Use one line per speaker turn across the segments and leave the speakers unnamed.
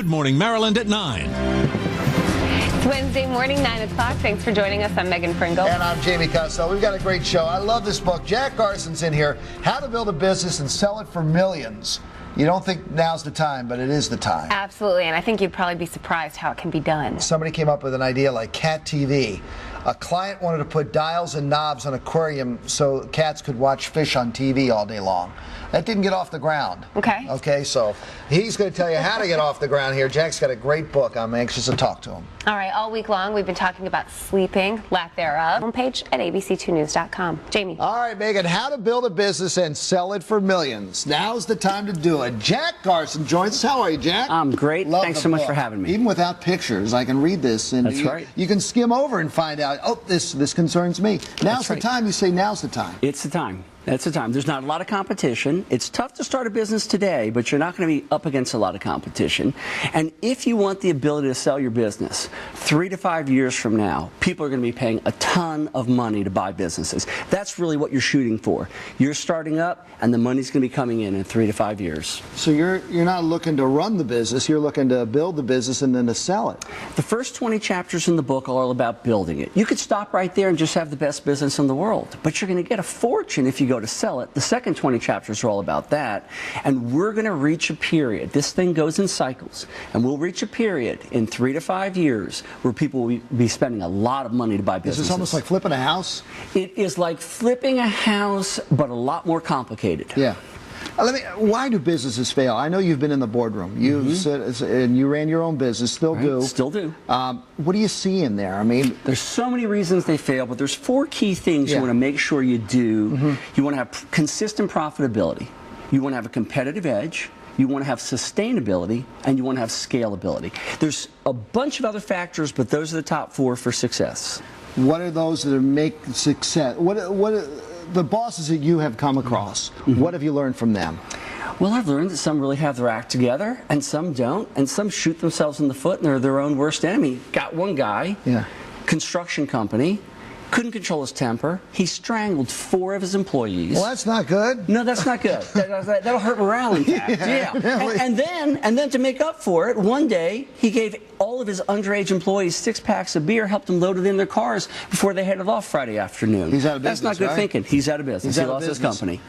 Good Morning Maryland at 9.
It's Wednesday morning, 9 o'clock. Thanks for joining us. I'm Megan Pringle.
And I'm Jamie Costello. We've got a great show. I love this book. Jack Garson's in here. How to Build a Business and Sell It for Millions. You don't think now's the time, but it is the time.
Absolutely, and I think you'd probably be surprised how it can be done.
Somebody came up with an idea like Cat TV. A client wanted to put dials and knobs on an aquarium so cats could watch fish on TV all day long. That didn't get off the ground.
Okay.
Okay, so he's going to tell you how to get off the ground here. Jack's got a great book. I'm anxious to talk to him.
All right, all week long we've been talking about sleeping, lack thereof. Homepage at abc2news.com. Jamie.
All right, Megan, how to build a business and sell it for millions. Now's the time to do it. Jack Garson joins us. How are you, Jack?
I'm great.
Love
Thanks
the
so much
book.
for having me.
Even without pictures, I can read this. And
That's right.
You can skim over and find out, oh, this concerns me. Now's the time. You say now's the time.
It's the time. That's the time. There's not a lot of competition. It's tough to start a business today, but you're not going to be up against a lot of competition. And if you want the ability to sell your business, 3 to 5 years from now, people are going to be paying a ton of money to buy businesses. That's really what you're shooting for. You're starting up, and the money's going to be coming in 3 to 5 years.
So you're not looking to run the business. You're looking to build the business and then to sell it.
The first 20 chapters in the book are all about building it. You could stop right there and just have the best business in the world, but you're going to get a fortune if you go to sell it. The second 20 chapters are all about that, and we're going to reach a period. This thing goes in cycles, and we'll reach a period in 3 to 5 years where people will be spending a lot of money to buy businesses.
Is this almost like flipping a house?
It is like flipping a house, but a lot more complicated.
Yeah. Why do businesses fail? I know you've been in the boardroom. You've said, and you ran your own business, still do.
Still do.
What do you see in there? I mean,
there's so many reasons they fail, but there's 4 key things you want to make sure you do. You want to have consistent profitability. You want to have a competitive edge. You want to have sustainability, and you want to have scalability. There's a bunch of other factors, but those are the top 4 for success.
What are those that make success? The bosses that you have come across, what have you learned from them?
Well, I've learned that some really have their act together, and some don't, and some shoot themselves in the foot, and they're their own worst enemy. Got one guy, construction company, couldn't control his temper. He strangled 4 of his employees.
Well, that's not good.
No, that's not good. That'll hurt morale, in fact. And then to make up for it, one day he gave all of his underage employees 6 packs of beer, helped them load it in their cars before they headed off Friday afternoon.
He's out of business.
That's not good thinking. He's out of business. He lost his company.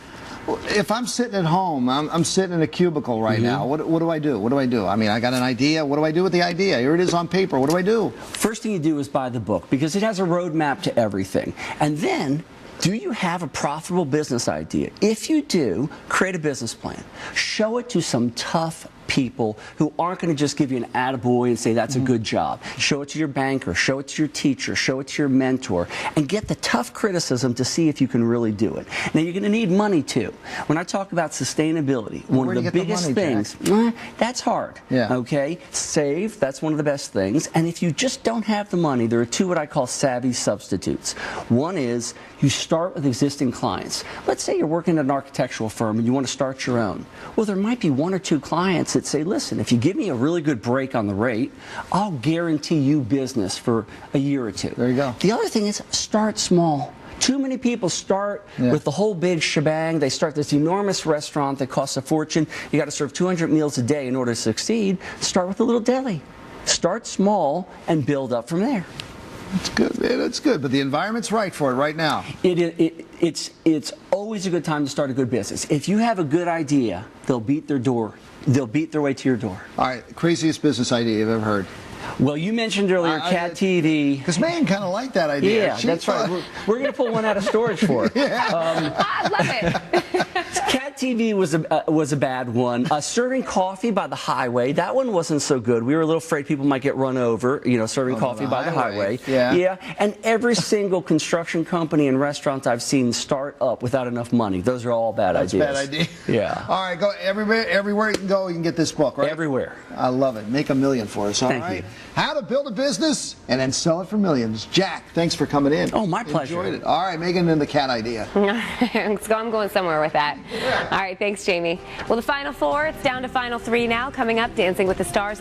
If I'm sitting at home, I'm sitting in a cubicle right now, what do I do? What do I do? I mean, I got an idea. What do I do with the idea? Here it is on paper. What do I do?
First thing you do is buy the book, because it has a roadmap to everything. And then, do you have a profitable business idea? If you do, create a business plan. Show it to some tough people who aren't going to just give you an attaboy and say that's a good job. Show it to your banker, show it to your teacher, show it to your mentor, and get the tough criticism to see if you can really do it. Now, you're going to need money too. When I talk about sustainability, one of the biggest things, that's hard. Okay? Save, that's one of the best things. And if you just don't have the money, there are 2 what I call savvy substitutes. One is you start with existing clients. Let's say you're working at an architectural firm and you want to start your own. Well, there might be 1 or 2 clients that say, listen, if you give me a really good break on the rate, I'll guarantee you business for a year or 2.
There you go.
The other thing is start small. Too many people start with the whole big shebang. They start this enormous restaurant that costs a fortune. You got to serve 200 meals a day in order to succeed. Start with a little deli. Start small and build up from there.
That's good, man. That's good. But the environment's right for it right now.
It's always a good time to start a good business. If you have a good idea, they'll beat their door. They'll beat their way to your door.
All right, craziest business idea you've ever heard?
Well, you mentioned earlier Cat TV.
Because Megan kind of liked that idea.
Yeah, that's right. We're going to pull one out of storage for her.
I love it.
Cat TV was a bad one. Serving coffee by the highway, that one wasn't so good. We were a little afraid people might get run over, serving coffee by the highway. Yeah. And every single construction company and restaurant I've seen start up without enough money. Those are all bad ideas.
That's bad idea.
Yeah.
All right, go everywhere you can go, you can get this book, right?
Everywhere.
I love it. Make $1 million for us, all right?
Thank you.
How to build a business and then sell it for millions. Jack, thanks for coming in.
Oh, my pleasure.
Enjoyed it. All right, Megan and the cat idea.
I'm going somewhere with that. All right, thanks, Jamie. Well, the Final Four, it's down to Final 3 now. Coming up, Dancing with the Stars.